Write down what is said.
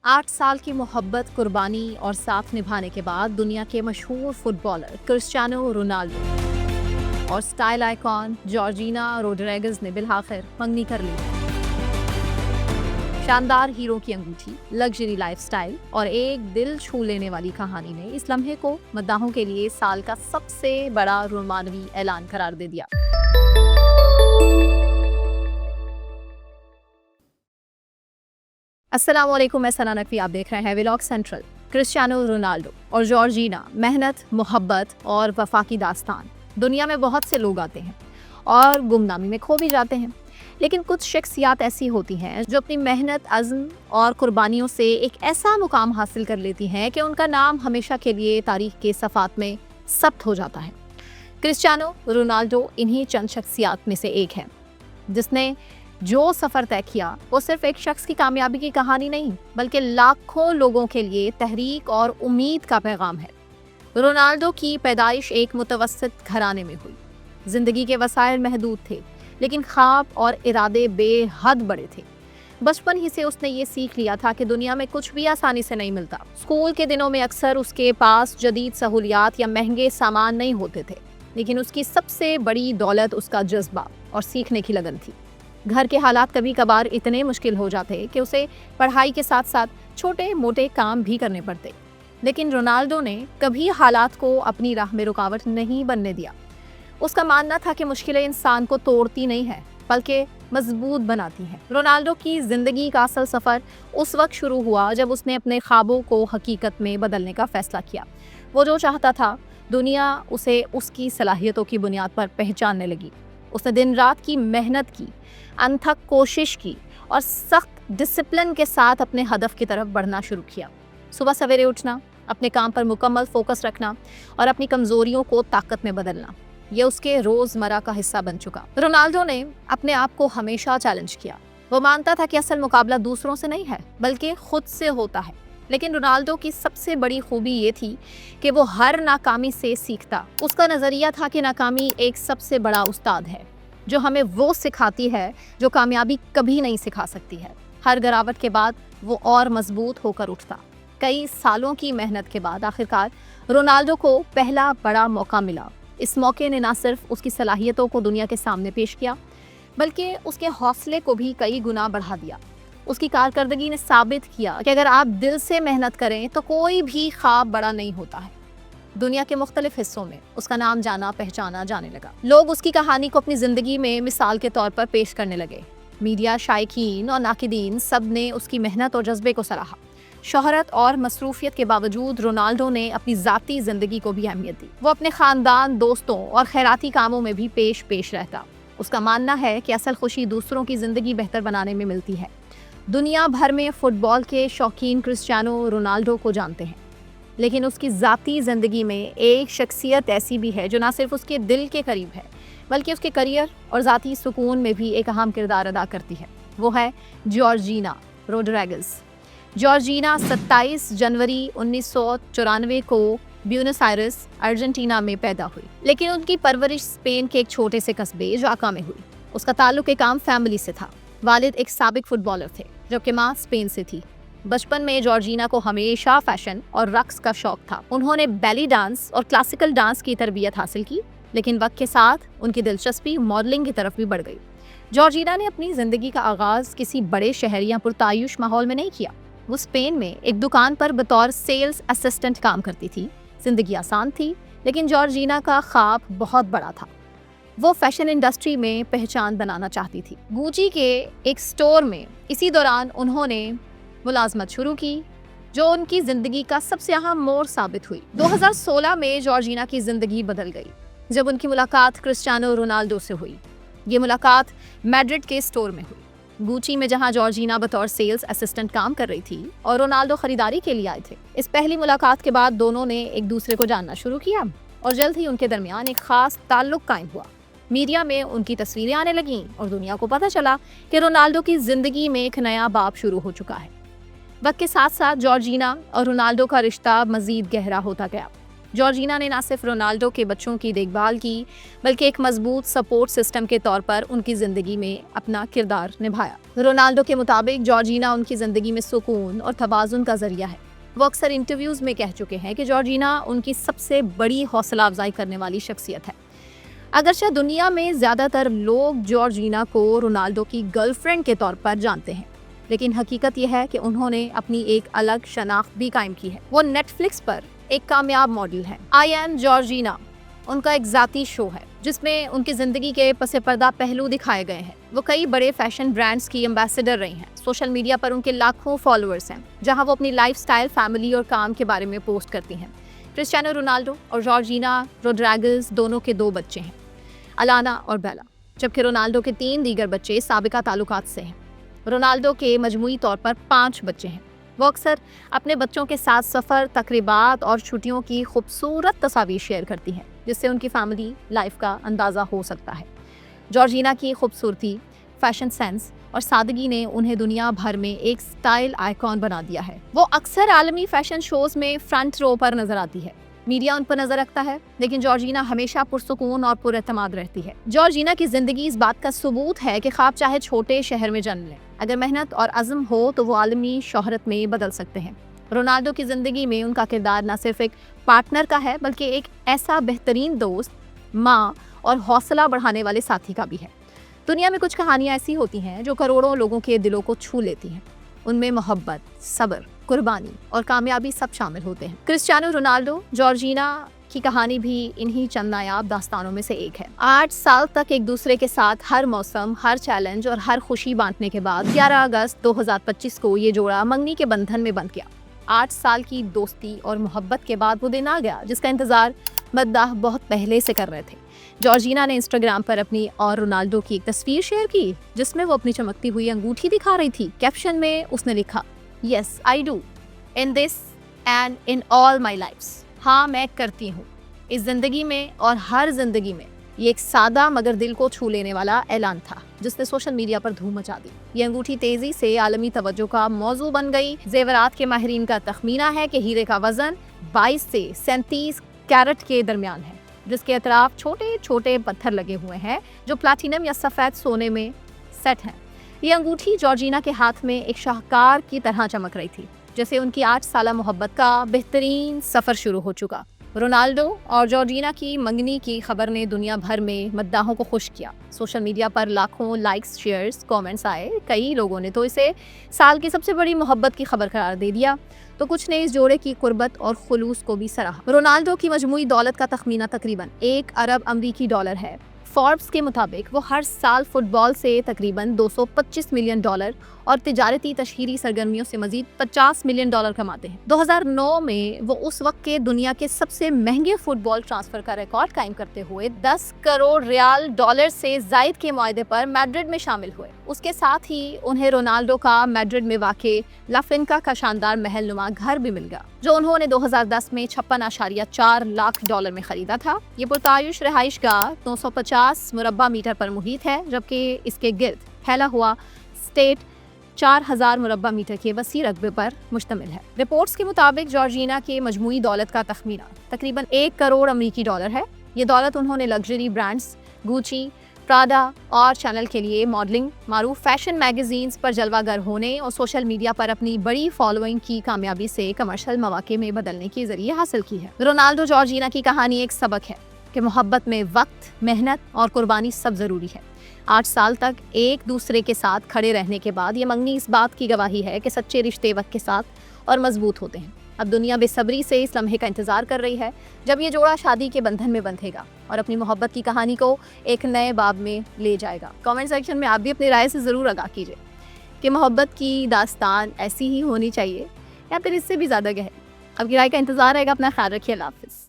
8 साल की मोहब्बत, कुर्बानी और साथ निभाने के बाद दुनिया के मशहूर फुटबॉलर क्रिस्टियानो रोनाल्डो और स्टाइल आइकॉन जॉर्जिना रोड्रिगेज ने बिलआखिर मंगनी कर ली। शानदार हीरो की अंगूठी, लग्जरी लाइफस्टाइल और एक दिल छू लेने वाली कहानी ने इस लम्हे को मद्दाहों के लिए साल का सबसे बड़ा रोमानवी ऐलान करार दे दिया। अस्सलाम वालेकुम, मैं सना नकवी, आप देख रहे हैं व्लॉग सेंट्रल। क्रिस्टियानो रोनाल्डो और जॉर्जिना, मेहनत, मोहब्बत और वफा की दास्तान। दुनिया में बहुत से लोग आते हैं और गुमनामी में खो भी जाते हैं, लेकिन कुछ शख्सियात ऐसी होती हैं जो अपनी मेहनत, अज़्म और कुर्बानियों से एक ऐसा मुकाम हासिल कर लेती हैं कि उनका नाम हमेशा के लिए तारीख के सफ़ात में सब्त हो जाता है। क्रिस्टियानो रोनाल्डो इन्हीं चंद शख्सियात में से एक है जिसने जो सफ़र तय किया वो सिर्फ एक शख्स की कामयाबी की कहानी नहीं, बल्कि लाखों लोगों के लिए तहरीक और उम्मीद का पैगाम है। रोनाल्डो की पैदाइश एक मुतवस्सित घराने में हुई। ज़िंदगी के वसाइल महदूद थे, लेकिन ख्वाब और इरादे बेहद बड़े थे। बचपन ही से उसने ये सीख लिया था कि दुनिया में कुछ भी आसानी से नहीं मिलता। स्कूल के दिनों में अक्सर उसके पास जदीद सहूलियात या महंगे सामान नहीं होते थे, लेकिन उसकी सबसे बड़ी दौलत उसका जज्बा और सीखने की लगन थी। घर के हालात कभी कभार इतने मुश्किल हो जाते कि उसे पढ़ाई के साथ साथ छोटे मोटे काम भी करने पड़ते, लेकिन रोनाल्डो ने कभी हालात को अपनी राह में रुकावट नहीं बनने दिया। उसका मानना था कि मुश्किलें इंसान को तोड़ती नहीं है, बल्कि मजबूत बनाती हैं। रोनाल्डो की ज़िंदगी का असल सफ़र उस वक्त शुरू हुआ जब उसने अपने ख्वाबों को हकीकत में बदलने का फ़ैसला किया। वो जो चाहता था, दुनिया उसे उसकी सलाहियतों की बुनियाद पर पहचानने लगी। उसने दिन रात की मेहनत की, अनथक कोशिश की और सख्त डिसिप्लिन के साथ अपने हदफ की तरफ बढ़ना शुरू किया। सुबह सवेरे उठना, अपने काम पर मुकम्मल फोकस रखना और अपनी कमज़ोरियों को ताकत में बदलना, ये उसके रोज़मर्रा का हिस्सा बन चुका। रोनाल्डो ने अपने आप को हमेशा चैलेंज किया। वो मानता था कि असल मुकाबला दूसरों से नहीं है, बल्कि खुद से होता है। लेकिन रोनाल्डो की सबसे बड़ी खूबी ये थी कि वो हर नाकामी से सीखता। उसका नज़रिया था कि नाकामी एक सबसे बड़ा उस्ताद है जो हमें वो सिखाती है जो कामयाबी कभी नहीं सिखा सकती है। हर गिरावट के बाद वो और मजबूत होकर उठता। कई सालों की मेहनत के बाद आखिरकार रोनाल्डो को पहला बड़ा मौका मिला। इस मौके ने न सिर्फ उसकी सलाहियतों को दुनिया के सामने पेश किया, बल्कि उसके हौसले को भी कई गुना बढ़ा दिया। उसकी कारकर्दगी ने साबित किया कि अगर आप दिल से मेहनत करें तो कोई भी ख्वाब बड़ा नहीं होता है। दुनिया के मुख्तलिफ हिस्सों में उसका नाम जाना पहचाना जाने लगा। लोग उसकी कहानी को अपनी ज़िंदगी में मिसाल के तौर पर पेश करने लगे। मीडिया, शायकीन और नाकिदीन सब ने उसकी मेहनत और जज्बे को सराहा। शोहरत और मसरूफियत के बावजूद रोनाल्डो ने अपनी ज़ाती ज़िंदगी को भी अहमियत दी। वो अपने ख़ानदान, दोस्तों और खैराती कामों में भी पेश रहता। उसका मानना है कि असल खुशी दूसरों की ज़िंदगी बेहतर बनाने में मिलती है। दुनिया भर में फ़ुटबॉल के शौकीन क्रिस्टियानो रोनाल्डो को जानते हैं, लेकिन उसकी ज़ाती ज़िंदगी में एक शख्सियत ऐसी भी है जो ना सिर्फ उसके दिल के करीब है, बल्कि उसके करियर और ज़ाती सुकून में भी एक अहम किरदार अदा करती है। वो है जॉर्जिना रोड्रिगेज। जॉर्जिना 27 जनवरी 1994 को ब्यूनस आयर्स, अर्जेंटीना में पैदा हुई, लेकिन उनकी परवरिश स्पेन के एक छोटे से कस्बे जाका में हुई। उसका ताल्लुक एक आम फैमिली से था। वालिद एक साबिक फुटबॉलर थे, जबकि माँ स्पेन से थी। बचपन में जॉर्जिना को हमेशा फैशन और रक्स का शौक था। उन्होंने बैली डांस और क्लासिकल डांस की तरबियत हासिल की, लेकिन वक्त के साथ उनकी दिलचस्पी मॉडलिंग की तरफ भी बढ़ गई। जॉर्जिना ने अपनी ज़िंदगी का आगाज़ किसी बड़े शहर या पुरतायुश माहौल में नहीं किया। वो स्पेन में एक दुकान पर बतौर सेल्स असिस्टेंट काम करती थी। ज़िंदगी आसान थी, लेकिन जॉर्जिना का ख्वाब बहुत बड़ा था। वो फैशन इंडस्ट्री में पहचान बनाना चाहती थी। गुची के एक स्टोर में इसी दौरान उन्होंने मुलाजमत शुरू की, जो उनकी ज़िंदगी का सबसे अहम मोड़ साबित हुई। 2016 में जॉर्जिना की ज़िंदगी बदल गई जब उनकी मुलाकात क्रिस्टियानो रोनाल्डो से हुई। ये मुलाकात मैड्रिड के स्टोर में हुई, गुची में, जहां जॉर्जिना बतौर सेल्स असिस्टेंट काम कर रही थी और रोनाल्डो खरीदारी के लिए आए थे। इस पहली मुलाकात के बाद दोनों ने एक दूसरे को जानना शुरू किया और जल्द ही उनके दरमियान एक खास ताल्लुक कायम हुआ। मीडिया में उनकी तस्वीरें आने लगीं और दुनिया को पता चला कि रोनाल्डो की ज़िंदगी में एक नया बाब शुरू हो चुका है। वक्त के साथ साथ जॉर्जिना और रोनाल्डो का रिश्ता मज़ीद गहरा होता गया। जॉर्जीना ने ना सिर्फ रोनाल्डो के बच्चों की देखभाल की बल्कि एक मजबूत सपोर्ट सिस्टम के तौर पर उनकी ज़िंदगी में अपना किरदार निभाया। रोनाल्डो के मुताबिक जॉर्जीना उनकी ज़िंदगी में सुकून और तवाज़ुन का ज़रिया है। वो अक्सर इंटरव्यूज़ में कह चुके हैं कि जॉर्जीना उनकी सबसे बड़ी हौसला अफजाई करने वाली शख्सियत है। अगरचे दुनिया में ज़्यादातर लोग जॉर्जीना को रोनाल्डो की गर्लफ्रेंड के तौर पर जानते हैं, लेकिन हकीकत यह है कि उन्होंने अपनी एक अलग शनाख्त भी कायम की है। वो नेटफ्लिक्स पर एक कामयाब मॉडल है। आई एम जॉर्जीना उनका एक ज़ाती शो है जिसमें उनकी ज़िंदगी के पसे पर्दा पहलू दिखाए गए हैं। वो कई बड़े फैशन ब्रांड्स की एम्बेसडर रही हैं। सोशल मीडिया पर उनके लाखों फॉलोअर्स हैं, जहां वो अपनी लाइफस्टाइल, फैमिली और काम के बारे में पोस्ट करती हैं। क्रिस्टियानो रोनाल्डो और जॉर्जीना रोड्रिगेज दोनों के 2 बच्चे हैं, अलाना और बेला, जबकि रोनाल्डो के 3 दीगर बच्चे साबिका ताल्लुकात से हैं। रोनाल्डो के मजमूई तौर पर 5 बच्चे हैं। वो अक्सर अपने बच्चों के साथ सफ़र, तकरीबात और छुट्टियों की खूबसूरत तस्वीर शेयर करती हैं, जिससे उनकी फैमिली लाइफ का अंदाज़ा हो सकता है। जॉर्जीना की खूबसूरती, फैशन सेंस और सादगी ने उन्हें दुनिया भर में एक स्टाइल आइकॉन बना दिया है। वो अक्सर आलमी फैशन शोज़ में फ्रंट रो पर नजर आती है। मीडिया उन पर नजर रखता है, लेकिन जॉर्जीना हमेशा पुरसुकून और पुरएतमाद रहती है। जॉर्जीना की जिंदगी इस बात का सबूत है कि ख्वाब चाहे छोटे शहर में जन्म लें, अगर मेहनत और अज़्म हो तो वो आलमी शोहरत में बदल सकते हैं। रोनाल्डो की जिंदगी में उनका किरदार न सिर्फ एक पार्टनर का है, बल्कि एक ऐसा बेहतरीन दोस्त, माँ और हौसला बढ़ाने वाले साथी का भी है। दुनिया में कुछ कहानियाँ ऐसी होती हैं जो करोड़ों लोगों के दिलों को छू लेती हैं। उनमें मोहब्बत, सब्र, कुर्बानी और कामयाबी सब शामिल होते हैं। क्रिस्टियानो रोनाल्डो, जॉर्जीना की कहानी भी इन्हीं चंद नायाब दास्तानों में से एक है। 8 साल तक एक दूसरे के साथ हर मौसम, हर चैलेंज और हर खुशी बांटने के बाद 11 अगस्त 2025 को ये जोड़ा मंगनी के बंधन में बंध गया। 8 साल की दोस्ती और मोहब्बत के बाद वो दिन आ गया जिसका इंतजार मद्दाह बहुत पहले से कर रहे थे। जॉर्जीना ने इंस्टाग्राम पर अपनी और रोनाल्डो की एक तस्वीर शेयर की जिसमें वो अपनी चमकती हुई अंगूठी दिखा रही थी। कैप्शन में उसने लिखा, yes I do in this and in all my lifes. हाँ, मैं करती हूँ इस जिंदगी में और हर जिंदगी में। ये एक सादा मगर दिल को छू लेने वाला ऐलान था जिसने सोशल मीडिया पर धूम मचा दी। ये अंगूठी तेजी से आलमी तवज्जो का मौजू बन गई। जेवरात के माहिरीन का तखमीना है कि हीरे का वजन 22 से 37 कैरेट के दरमियान है, जिसके अतराफ छोटे छोटे पत्थर लगे हुए हैं जो प्लैटिनम या सफ़ेद सोने में सेट हैं। ये अंगूठी जॉर्जीना के हाथ में एक शाहकार की तरह चमक रही थी, जैसे उनकी 8 साला मोहब्बत का बेहतरीन सफ़र शुरू हो चुका। रोनाल्डो और जॉर्जीना की मंगनी की खबर ने दुनिया भर में मद्दाहों को खुश किया। सोशल मीडिया पर लाखों लाइक्स, शेयर्स, कमेंट्स आए। कई लोगों ने तो इसे साल की सबसे बड़ी मोहब्बत की खबर करार दे दिया, तो कुछ ने इस जोड़े की कुर्बत और खुलूस को भी सराहा। रोनाल्डो की मजमूई दौलत का तखमीना तकरीबन 1 अरब अमरीकी डॉलर है। फोर्ब्स के मुताबिक वो हर साल फुटबॉल से तकरीबन 225 मिलियन डॉलर और तिजारती तशहीरी सरगर्मियों से मजीद 50 मिलियन डॉलर कमाते हैं। 2009 में वो उस वक्त के दुनिया के सबसे महंगे फुटबॉल ट्रांसफर का रिकॉर्ड कायम करते हुए 10 करोड़ रियाल डॉलर से जायद के मुआहदे पर मैड्रिड में शामिल हुए। उसके साथ ही उन्हें रोनाल्डो का मैड्रिड में वाक़े ला फिनका का शानदार महल नुमा घर भी मिल गया, जो उन्होंने 2010 में 56.4 लाख डॉलर में खरीदा था। ये पुरतायुश रहाइश गाह 950 मुरब्बा मीटर पर मुहित है, जबकि इसके गिर्द फैला हुआ स्टेट 4000 मुरब्बा मीटर के वसी रकबे पर मुश्तमिल है। रिपोर्ट्स के मुताबिक जॉर्जीना के मजमूई दौलत का तखमीना तकरीबन 1 करोड़ अमरीकी डॉलर है। ये दौलत उन्होंने लग्जरी ब्रांड्स गुची, प्राडा और चैनल के लिए मॉडलिंग, मारूफ फैशन मैगजीन्स पर जलवागर होने और सोशल मीडिया पर अपनी बड़ी फॉलोइंग की कामयाबी से कमर्शियल मौके में बदलने के जरिए हासिल की है। रोनाल्डो जॉर्जीना की कहानी एक सबक है कि मोहब्बत में वक्त, मेहनत और कुर्बानी सब ज़रूरी है। 8 साल तक एक दूसरे के साथ खड़े रहने के बाद ये मंगनी इस बात की गवाही है कि सच्चे रिश्ते वक्त के साथ और मजबूत होते हैं। अब दुनिया बेसब्री से इस लम्हे का इंतजार कर रही है जब ये जोड़ा शादी के बंधन में बंधेगा और अपनी मोहब्बत की कहानी को एक नए बाब में ले जाएगा। कमेंट सेक्शन में आप भी अपनी राय से ज़रूर आगाह कीजिए कि मोहब्बत की दास्तान ऐसी ही होनी चाहिए या फिर इससे भी ज़्यादा गहरी। आपकी राय का इंतजार रहेगा। अपना ख्याल रखिए। अल्लाह हाफ़िज़।